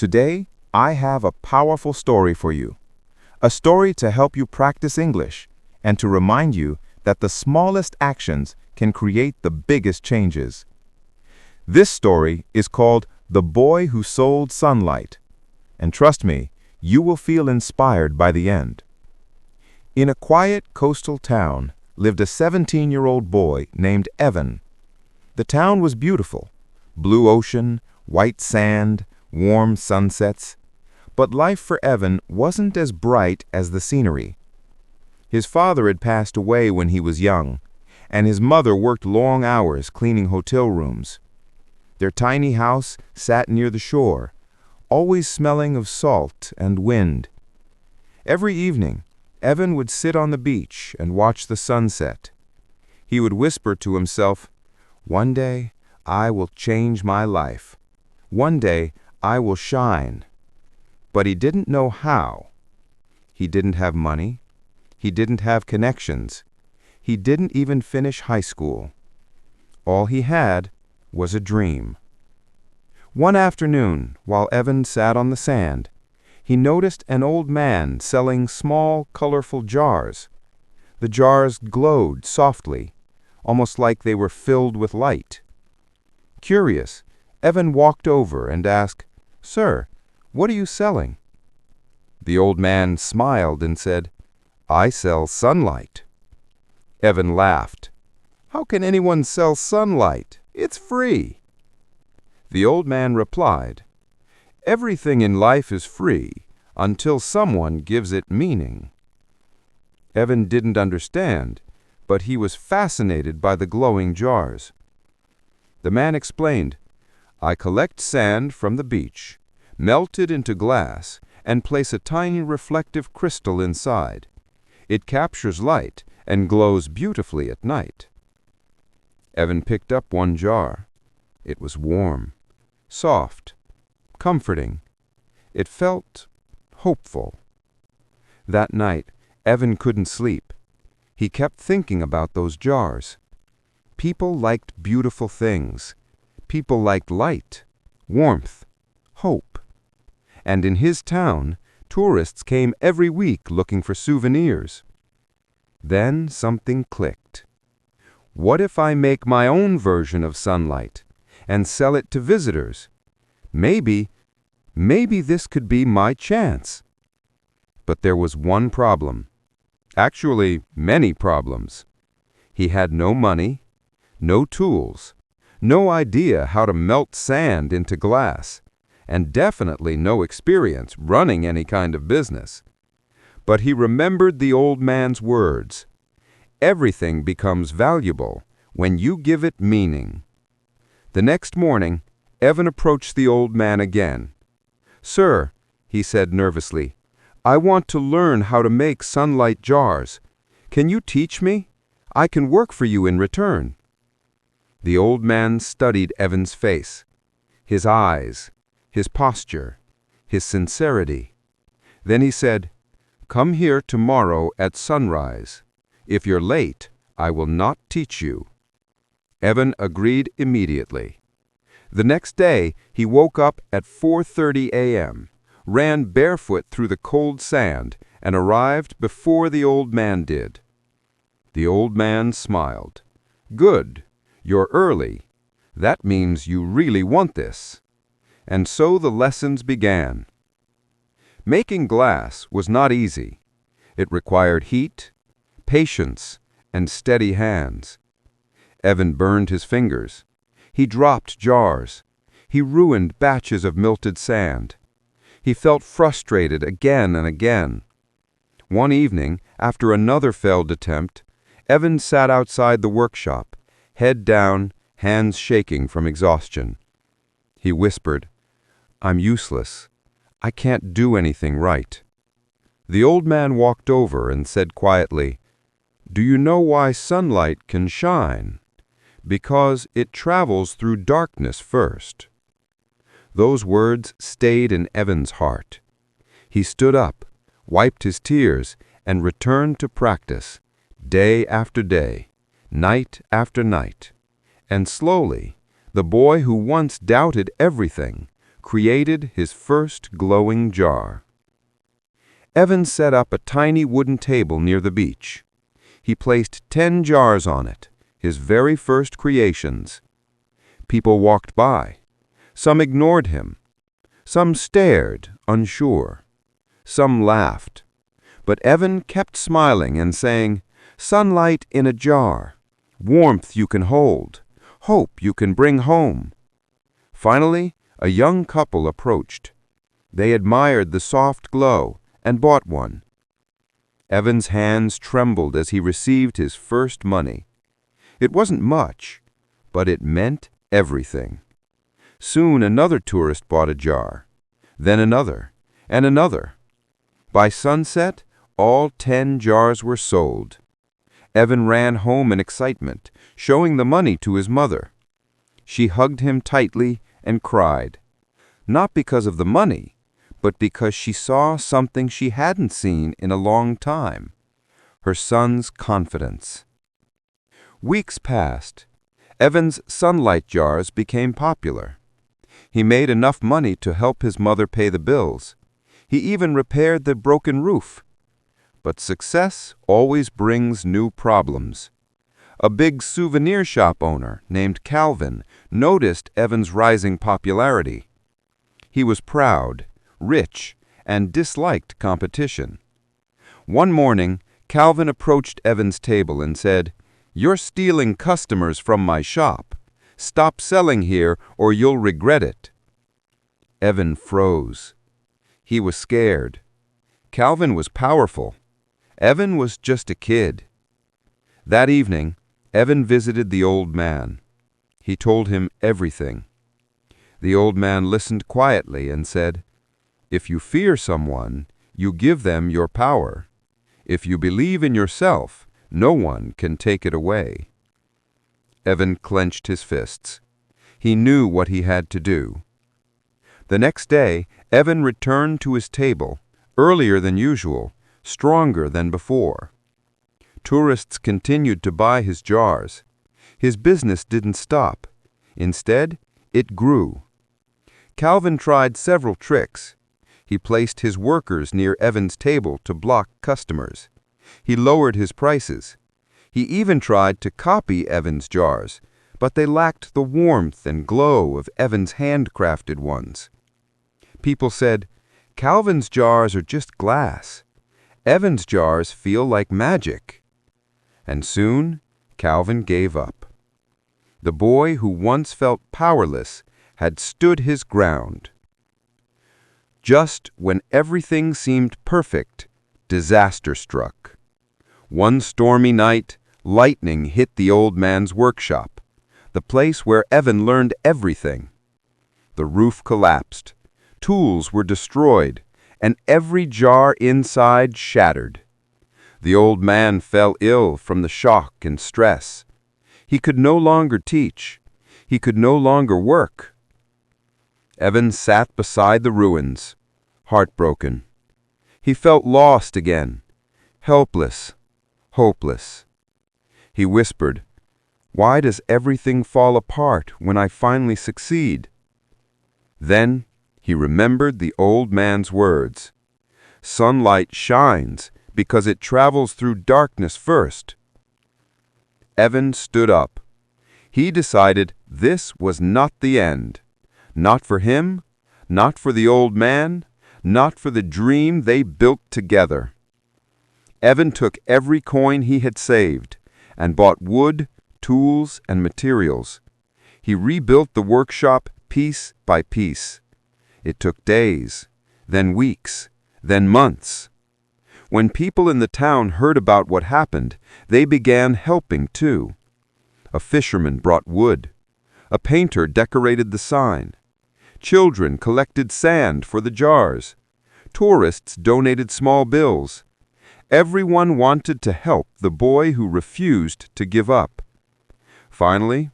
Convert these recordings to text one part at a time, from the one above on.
Today, I have a powerful story for you. A story to help you practice English and to remind you that the smallest actions can create the biggest changes. This story is called The Boy Who Sold Sunlight. And trust me, you will feel inspired by the end. In a quiet coastal town lived a 17-year-old boy named Evan. The town was beautiful. Blue ocean, white sand, warm sunsets. But life for Evan wasn't as bright as the scenery. His father had passed away when he was young, and his mother worked long hours cleaning hotel rooms. Their tiny house sat near the shore, always smelling of salt and wind. Every evening, Evan would sit on the beach and watch the sunset. He would whisper to himself, "One day, I will change my life. One day, I will shine." But he didn't know how. He didn't have money. He didn't have connections. He didn't even finish high school. All he had was a dream. One afternoon, while Evan sat on the sand, he noticed an old man selling small, colorful jars. The jars glowed softly, almost like they were filled with light. Curious, Evan walked over and asked, "Sir, what are you selling?" The old man smiled and said, "I sell sunlight." Evan laughed. "How can anyone sell sunlight? It's free." The old man replied, "Everything in life is free until someone gives it meaning." Evan didn't understand, but he was fascinated by the glowing jars. The man explained, "I collect sand from the beach, melt it into glass, and place a tiny reflective crystal inside. It captures light and glows beautifully at night." Evan picked up one jar. It was warm, soft, comforting. It felt hopeful. That night, Evan couldn't sleep. He kept thinking about those jars. People liked beautiful things. People liked light, warmth, hope. And in his town, tourists came every week looking for souvenirs. Then something clicked. What if I make my own version of sunlight and sell it to visitors? Maybe this could be my chance. But there was one problem. Actually, many problems. He had no money, no tools, no idea how to melt sand into glass, and definitely no experience running any kind of business. But he remembered the old man's words. Everything becomes valuable when you give it meaning. The next morning, Evan approached the old man again. "Sir," he said nervously, "I want to learn how to make sunlight jars. Can you teach me? I can work for you in return." The old man studied Evan's face, his eyes, his posture, his sincerity. Then he said, "Come here tomorrow at sunrise. If you're late, I will not teach you." Evan agreed immediately. The next day, he woke up at 4:30 a.m., ran barefoot through the cold sand, and arrived before the old man did. The old man smiled. "Good. You're early. That means you really want this." And so the lessons began. Making glass was not easy. It required heat, patience, and steady hands. Evan burned his fingers. He dropped jars. He ruined batches of melted sand. He felt frustrated again and again. One evening, after another failed attempt, Evan sat outside the workshop, head down, hands shaking from exhaustion. He whispered, "I'm useless. I can't do anything right." The old man walked over and said quietly, "Do you know why sunlight can shine? Because it travels through darkness first." Those words stayed in Evan's heart. He stood up, wiped his tears, and returned to practice, day after day, night after night. And slowly, the boy who once doubted everything created his first glowing jar. Evan set up a tiny wooden table near the beach. He placed 10 jars on it, his very first creations. People walked by. Some ignored him. Some stared, unsure. Some laughed. But Evan kept smiling and saying, "Sunlight in a jar, warmth you can hold, hope you can bring home." Finally, a young couple approached. They admired the soft glow and bought one. Evan's hands trembled as he received his first money. It wasn't much, but it meant everything. Soon another tourist bought a jar, then another, and another. By sunset, all 10 jars were sold. Evan ran home in excitement, showing the money to his mother. She hugged him tightly and cried, not because of the money, but because she saw something she hadn't seen in a long time: her son's confidence. Weeks passed. Evan's sunlight jars became popular. He made enough money to help his mother pay the bills. He even repaired the broken roof. But success always brings new problems. A big souvenir shop owner named Calvin noticed Evan's rising popularity. He was proud, rich, and disliked competition. One morning, Calvin approached Evan's table and said, "You're stealing customers from my shop. Stop selling here or you'll regret it." Evan froze. He was scared. Calvin was powerful. Evan was just a kid. That evening, Evan visited the old man. He told him everything. The old man listened quietly and said, "If you fear someone, you give them your power. If you believe in yourself, no one can take it away." Evan clenched his fists. He knew what he had to do. The next day, Evan returned to his table, earlier than usual, stronger than before. Tourists continued to buy his jars. His business didn't stop. Instead, it grew. Calvin tried several tricks. He placed his workers near Evan's table to block customers. He lowered his prices. He even tried to copy Evan's jars, but they lacked the warmth and glow of Evan's handcrafted ones. People said, "Calvin's jars are just glass. Evan's jars feel like magic." And soon, Calvin gave up. The boy who once felt powerless had stood his ground. Just when everything seemed perfect, disaster struck. One stormy night, lightning hit the old man's workshop, the place where Evan learned everything. The roof collapsed, tools were destroyed, and every jar inside shattered. The old man fell ill from the shock and stress. He could no longer teach. He could no longer work. Evan sat beside the ruins, heartbroken. He felt lost again, helpless, hopeless. He whispered, "Why does everything fall apart when I finally succeed?" Then he remembered the old man's words. Sunlight shines because it travels through darkness first. Evan stood up. He decided this was not the end. Not for him, not for the old man, not for the dream they built together. Evan took every coin he had saved and bought wood, tools, and materials. He rebuilt the workshop piece by piece. It took days, then weeks, then months. When people in the town heard about what happened, they began helping too. A fisherman brought wood. A painter decorated the sign. Children collected sand for the jars. Tourists donated small bills. Everyone wanted to help the boy who refused to give up. Finally,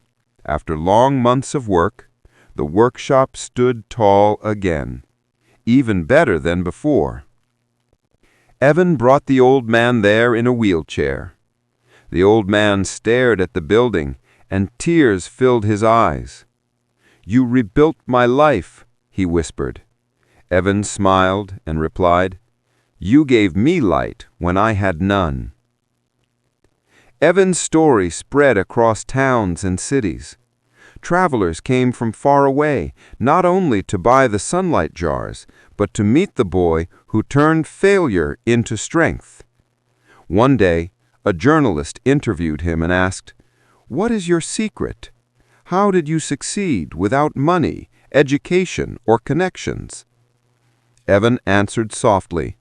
after long months of work, the workshop stood tall again, even better than before. Evan brought the old man there in a wheelchair. The old man stared at the building, and tears filled his eyes. "You rebuilt my life," he whispered. Evan smiled and replied, "You gave me light when I had none." Evan's story spread across towns and cities. Travelers came from far away, not only to buy the sunlight jars, but to meet the boy who turned failure into strength. One day, a journalist interviewed him and asked, "What is your secret? How did you succeed without money, education, or connections?" Evan answered softly,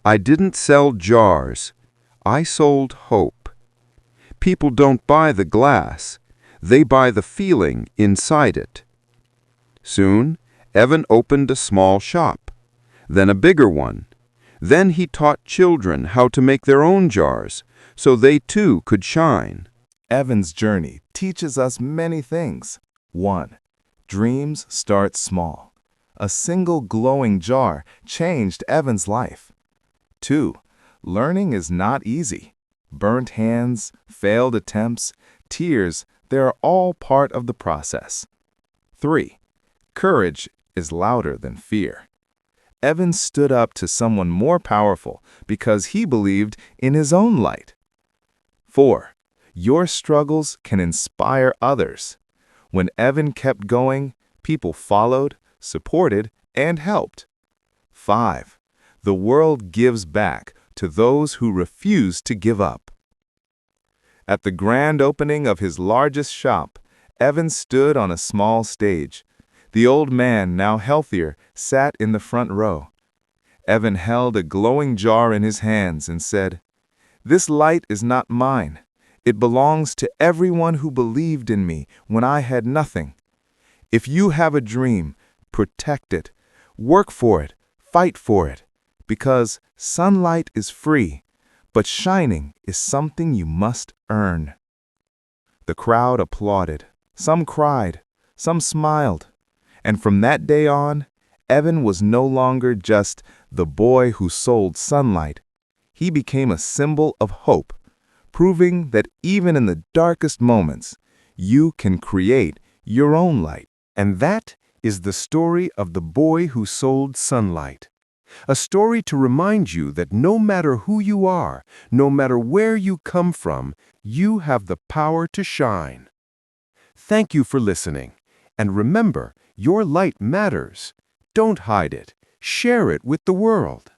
"I didn't sell jars. I sold hope. People don't buy the glass. They buy the feeling inside it." Soon, Evan opened a small shop, then a bigger one. Then he taught children how to make their own jars, so they too could shine. Evan's journey teaches us many things. 1. Dreams start small. A single glowing jar changed Evan's life. 2. Learning is not easy. Burnt hands, failed attempts, tears, they're all part of the process. 3. Courage is louder than fear. Evan stood up to someone more powerful because he believed in his own light. 4. Your struggles can inspire others. When Evan kept going, people followed, supported, and helped. 5. The world gives back to those who refuse to give up. At the grand opening of his largest shop, Evan stood on a small stage. The old man, now healthier, sat in the front row. Evan held a glowing jar in his hands and said, "This light is not mine. It belongs to everyone who believed in me when I had nothing. If you have a dream, protect it, work for it, fight for it, because sunlight is free, but shining is something you must earn." The crowd applauded. Some cried, some smiled. And from that day on, Evan was no longer just the boy who sold sunlight. He became a symbol of hope, proving that even in the darkest moments, you can create your own light. And that is the story of the boy who sold sunlight. A story to remind you that no matter who you are, no matter where you come from, you have the power to shine. Thank you for listening. And remember, your light matters. Don't hide it. Share it with the world.